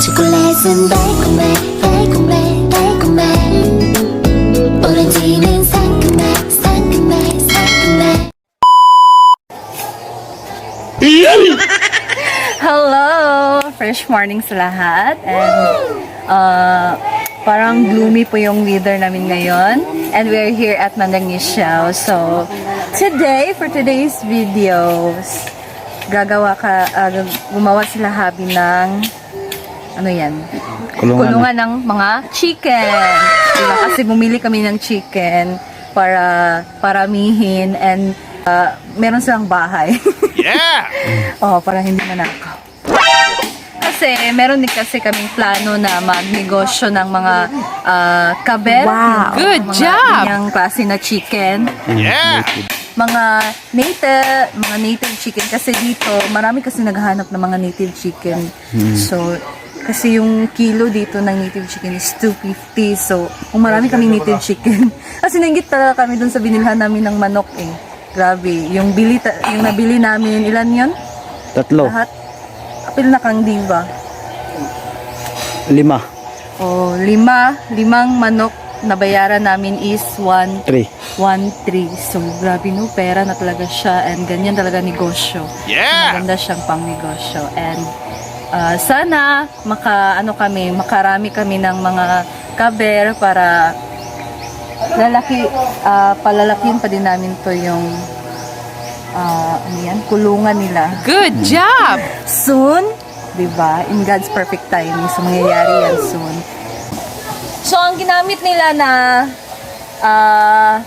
초콜릿은 달콤해 달콤해 달콤해 오렌지는 상큼해 상큼해 상큼해. Hello! Fresh morning sa lahat. And parang gloomy po yung weather namin ngayon. And we're here at Mandangisao. So, for today's videos, gumawa sila habi ng, ano yan? Kulungan ng mga chicken. Diba? Kasi bumili kami ng chicken para paramihin and meron silang bahay. Yeah! Para hindi manakaw. Kasi meron din kasi kaming plano na magnegosyo ng mga kabel. Wow. Good job! Yung klase na chicken. Yeah! Mga native chicken. Kasi dito, marami kasi naghahanap ng mga native chicken. So, kasi yung kilo dito ng native chicken is 250. So, kung marami kaming native chicken. Kasi nainggit talaga kami dun sa binilhan namin ng manok eh. Grabe. Yung nabili namin, ilan yun? 3. Lahat. Apil na kang diva. 5. Limang manok na bayaran namin is 1.3. 3. So, grabe no, pera na talaga siya and ganyan talaga negosyo. Yeah! Maganda siyang pang negosyo. And sana makarami kami ng mga kaber para palalakihin pa din namin to yung kulungan nila. Good job! Soon, diba? In God's perfect timing. So, mangyayari yan soon. So, ang ginamit nila na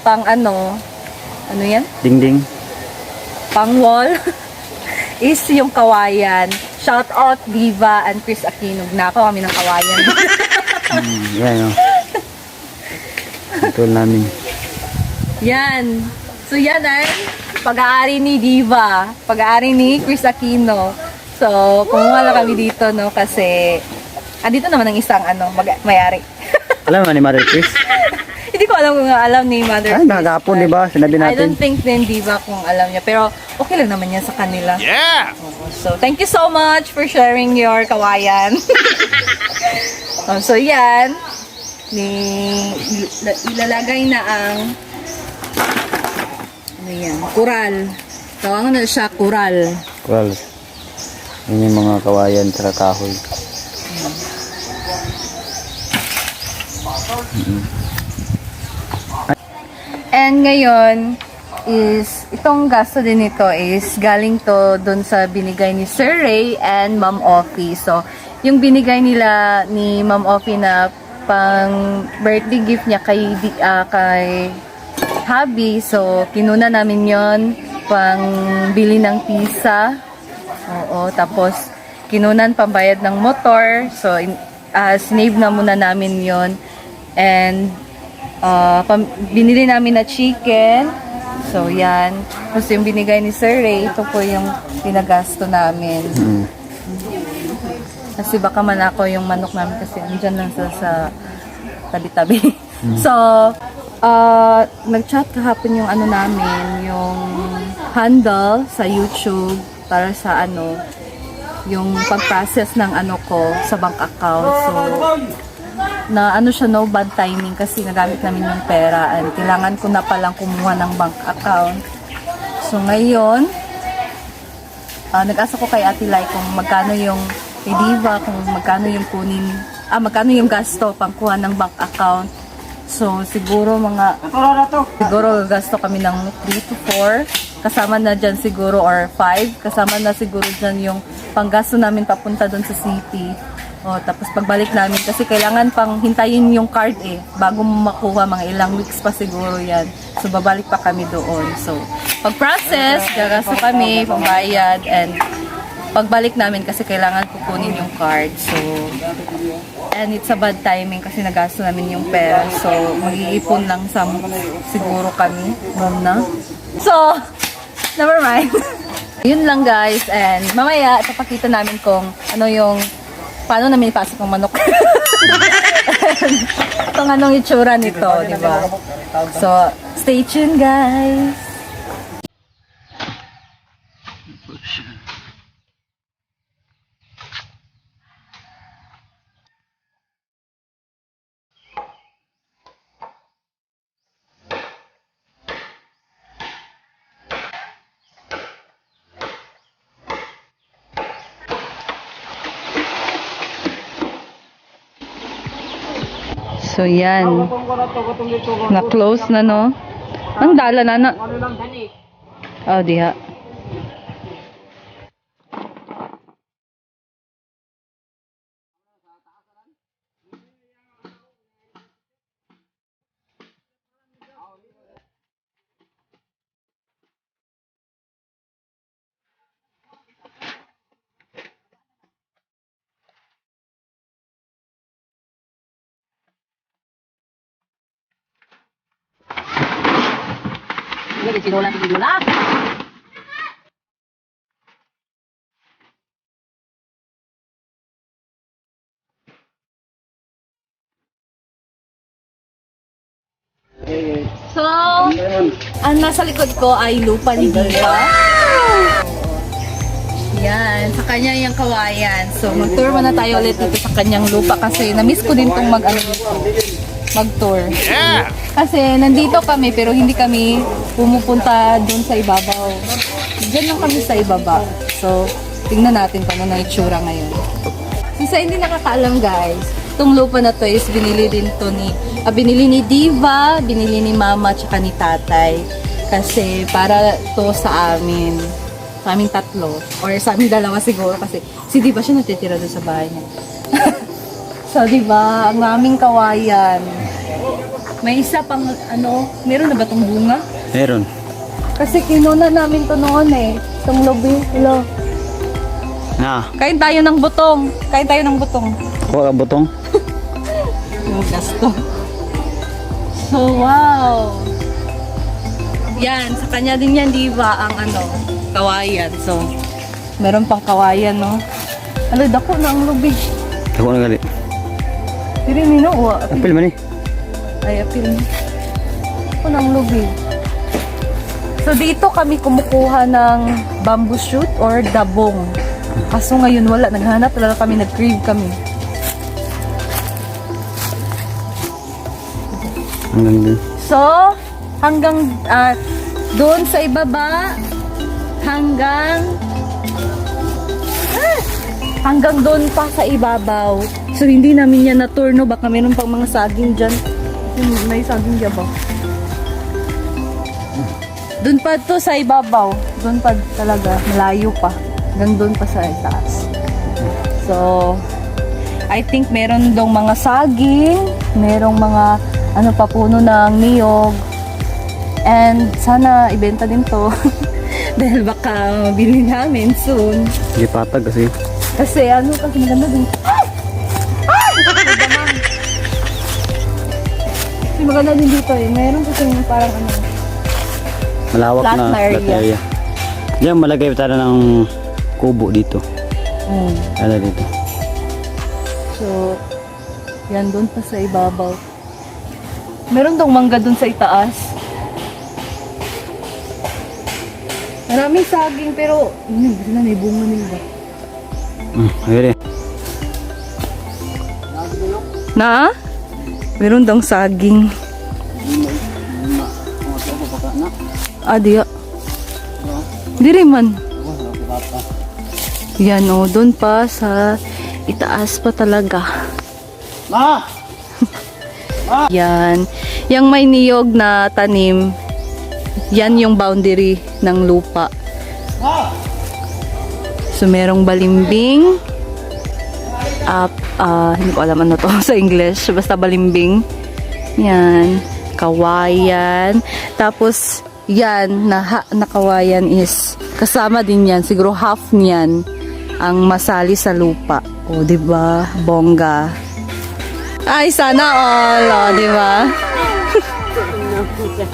pang ano yan? Ding-ding. Pang wall is yung kawayan. Shout out Diva and Chris Aquino. Nako kami ng kawayan. Yan o. Ito namin. Yan. So, yan ay pag-aari ni Diva. Pag-aari ni Chris Aquino. So, kumuha lang kami dito, no? Kasi, dito naman ang isang, may-ari. Alam mo ni Mother Chris? Hindi ko alam kung alam ni Mother Ay, Chris. nakagapon, di ba? Sinabi I natin. don't think din, Diva, kung alam niya. Pero, okay lang naman yan sa kanila. Yeah! So, thank you so much for sharing your kawayan. So, yan. Ilalagay na ang kural. Tawangan na siya kural. Well, yun yung mga kawayan sa kahoy. And ngayon is itong gasto din nito is galing to doon sa binigay ni Sir Ray and Ma'am Offie. So, yung binigay nila ni Ma'am Offie na pang birthday gift niya kay hubby. So, kinuna namin yon pang bili ng pizza. Oo, tapos kinunan pambayad ng motor. So, sinave na muna namin yon. And binili namin na chicken. So, yan. Tapos yung binigay ni Sir Ray, ito po yung pinagasto namin. Kasi baka manakaw yung manok namin kasi andyan lang sa tabi-tabi. So, nag-chat kahapon yung namin, yung handle sa YouTube para sa yung pag-process ng ko sa bank account. So, na siya bad timing kasi nagamit namin yung pera and kailangan ko na palang kumuha ng bank account. So ngayon, nag-asa ko kay Ate Lai kung magkano yung kay Diva, kung magkano yung magkano yung gasto pangkuha ng bank account. So siguro gasto kami ng 3 to 4 kasama na dyan siguro or 5 kasama na siguro dyan yung panggasto namin papunta doon sa city. Tapos pagbalik namin, kasi kailangan pang hintayin yung card bago makuha, mga ilang weeks pa siguro yan. So, babalik pa kami doon. So, pag-process, gagasto kami, pambayad, and pagbalik namin kasi kailangan kukunin yung card. So, and it's a bad timing kasi nagasto namin yung pera. So, mag-iipon lang siguro kami muna. So, never mind. Yun lang guys, and mamaya, ipapakita namin kung paano namin ipasok ng manok. Itong itsura nito, di ba? So, stay tuned guys! So, yan. Na-close na, no? Ang dala na. Oh, diha. So, ang nasa likod ko ay lupa ni Diva. Yan, sa kanya yung kawayan. So, mag-tour muna tayo ulit dito sa kanyang lupa kasi na-miss ko din itong mag-tour. Yeah! Kasi nandito kami pero hindi kami pumupunta doon sa ibabaw. Diyan lang kami sa ibaba. So, tingnan natin kung ano na itsura ngayon. So, sa hindi nakakaalam guys, itong lupa na to is binili din to binili ni Diva, binili ni Mama, tsaka ni Tatay. Kasi para to sa amin. Sa aming tatlo. Or sa aming dalawa siguro kasi si Diva siya natitira doon sa bahay niya. So, Diva, ang aming kawayan. May isa pang meron na ba itong bunga? Meron. Kasi kinuna namin to noon itong lobby. Hello. Kain tayo ng butong. Kuha ka butong. Yung gasto. So, wow. Yan, sa kanya din yan, Diva, ang kawayan. So, meron pang kawayan, no? Dako na ang lobby. Ako na gali. Diri nino, wa. Apil man eh. Ay, apil. Ako na ang lobby. So, dito kami kumukuha ng bamboo shoot or dabong. Kaso ngayon wala, naghanap talaga kami, nag-crave kami. Hanggang din. So, hanggang doon sa ibaba, hanggang doon pa sa ibabaw. So, hindi namin yan na-tour, no? Baka meron pang mga saging dyan. May saging dyan ba? Doon pa to sa ibabaw. Doon pa talaga. Malayo pa. Hanggang doon pa sa itaas. So, I think meron dong mga saging. Merong mga puno ng niyog. And sana ibenta din to. Dahil baka mabili namin soon. Hindi patag kasi. Kasi kasi maganda din. Kasi maganda din dito Meron kasi parang Malawak flat na na flat area. area. Diyan malagay tayo ng kubo dito. Ano dito. So, yan doon pa sa ibabaw. Meron dong mangga doon sa itaas. Maraming saging pero gusto na may bunga nila. Ayun eh. Na? Meron dong saging. Diya. Diri man. Yan doon pa sa itaas pa talaga. Yan. Yang may niyog na tanim, yan yung boundary ng lupa. So, merong balimbing. Hindi ko alam ano to sa English. Basta balimbing. Yan. Kawayan. Tapos, yan, na kawayan is, kasama din yan. Siguro half niyan ang masali sa lupa. O, diba? Bongga. Ay, sana all. O, diba?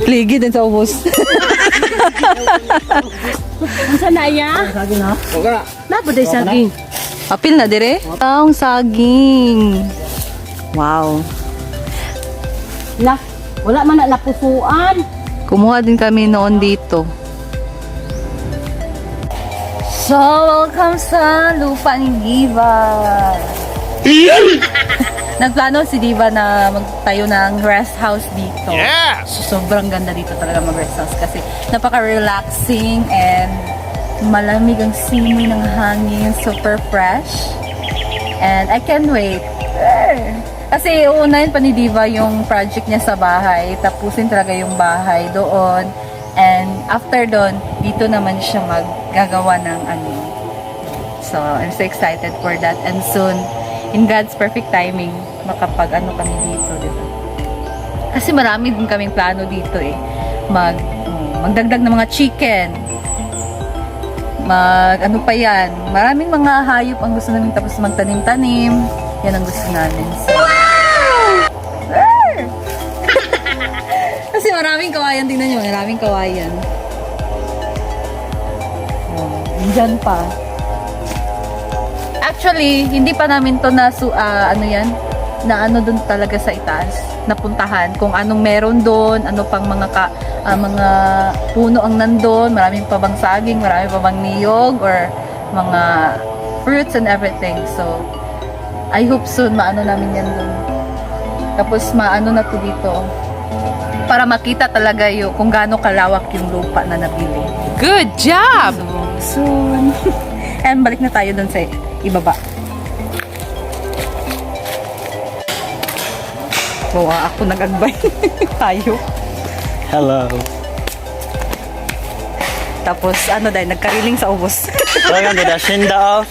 Pligi din sa ubos. Ang sanaya? Saging na? Napuday saging. Apil na dire? Ang saging. Wow. Wala man na lapusuan. Kumuha din kami noon dito. So, welcome sa lupa ni Diva. Nagplano si Diva na magtayo ng rest house dito. Yeah! So, sobrang ganda dito talaga mag-rest house kasi napaka-relaxing and malamig ang simoy ng hangin, super fresh. And I can't wait. Kasi Kasi uunahin pa ni Diva yung project niya sa bahay. Tapusin talaga yung bahay doon. And after doon, dito naman siya maggagawa ng ano. So, I'm so excited for that. And soon, in God's perfect timing, makapag-ano kami dito, di ba? Kasi marami din kaming plano dito eh. Magdagdag ng mga chicken. Ano pa yan? Maraming mga hayop ang gusto namin, tapos magtanim-tanim. Yan ang gusto namin. So, kasi maraming kawayan, tingnan nyo, maraming kawayan. Diyan pa. Actually, hindi pa namin to na dun talaga sa itaas, napuntahan kung anong meron doon, ano pang mga puno ang nandun, maraming pa bang saging, maraming pa bang niyog, or mga fruits and everything. So, I hope soon maano namin yan doon. Tapos maano na to dito para makita talaga yung kung gaano kalawak yung lupa na nabili. Good job! So, soon. And balik na tayo doon sa ibaba. Bawa ako nag-agbay. Tayo. Hello. Tapos dahil nagkariling sa ubos. Welcome to the Hacienda of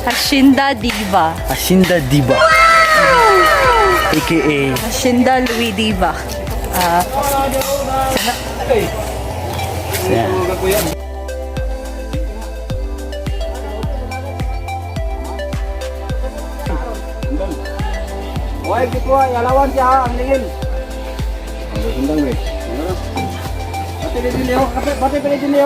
Hacienda Diva. Hacienda Diva. AKA Hacienda Louis Diva. yeah. Why gitu alawan siya ang lingin. Sundang we. Pati din niyo, pati din niyo.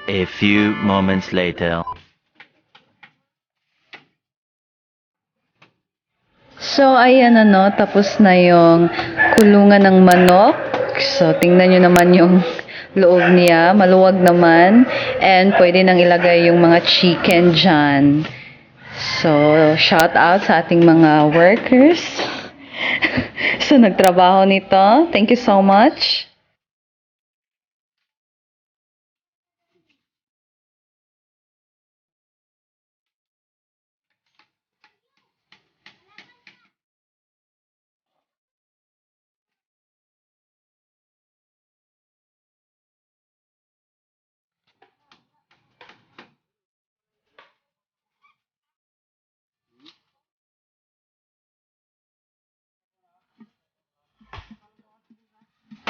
A few moments later. So, ayan tapos na yung kulungan ng manok. So, tingnan nyo naman yung loob niya. Maluwag naman. And pwede nang ilagay yung mga chicken dyan. So, shout out sa ating mga workers. So, nagtrabaho nito. Thank you so much.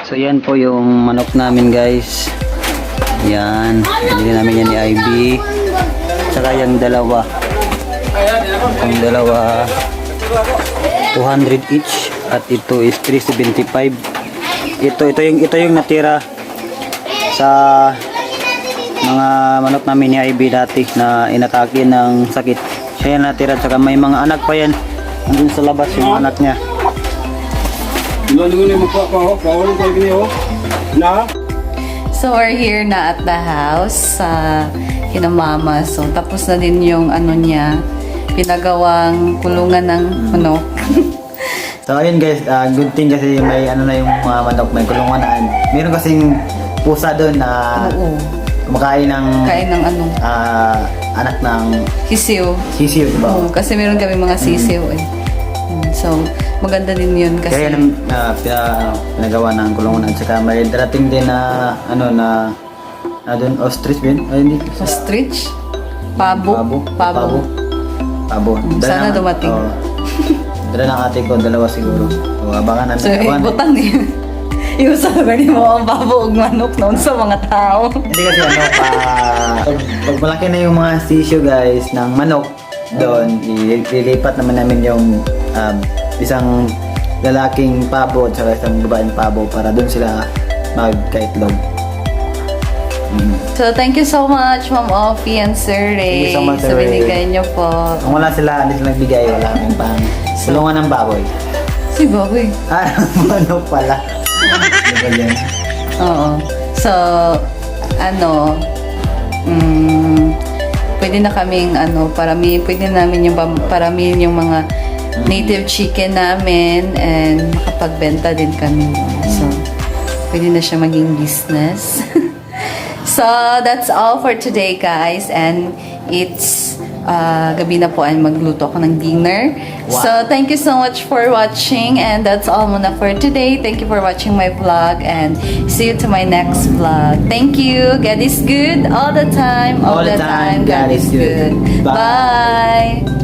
So yan po yung manok namin guys. Yan. Hindi namin yan ni Ivy. Saka yung dalawa. Yung dalawa 200 each. At ito is 375. Ito yung natira sa mga manok namin ni Ivy dati na inatake ng sakit. Siya yan natira. Saka may mga anak pa yan. Andun sa labas yung anak niya. So, we're here na at the house sa kina mama. So, tapos na din yung niya, pinagawang kulungan ng manok. So ayun guys, good thing kasi may na yung mga manok, may kulungan na. Meron kasing pusa doon na kumakain ng Kain ng anak ng sisiw. sisiw, diba? Oo, kasi meron kami mga sisiw eh. So, maganda din yun kasi Kaya nang pinagawa ng kulungan at saka may darating din na na doon ostrich din. Ay hindi. ostrich, pabo. Sana dumating. Dala ng ate ko, dalawa siguro. So abangan natin. So, butang din. Yung sa lugar mo ang babo ug manok noon sa mga tao. Hindi kasi pag malaki na yung mga sisyo guys ng manok doon, ililipat naman namin yung isang lalaking pabo at saka isang babaeng pabo para doon sila magkaitlog. So, thank you so much, Ma'am Offie and Sir Ray. Thank you so much, sa Sir Ray. binigay niyo po. Kung wala sila, hindi sila nagbigay, wala kaming pang tulungan ng baboy. Si Baboy. Ano pala? Ano ba yan? Oo. So, pwede na kaming, pwede namin paramihin yung mga native chicken namin and makapagbenta din kami. So, pwede na siya maging business. So, that's all for today, guys. And it's gabi na po ay magluto ako ng dinner. Wow. So, thank you so much for watching. And that's all muna for today. Thank you for watching my vlog. And see you to my next vlog. Thank you. God is good all the time. All the time. God is good. Bye. Bye.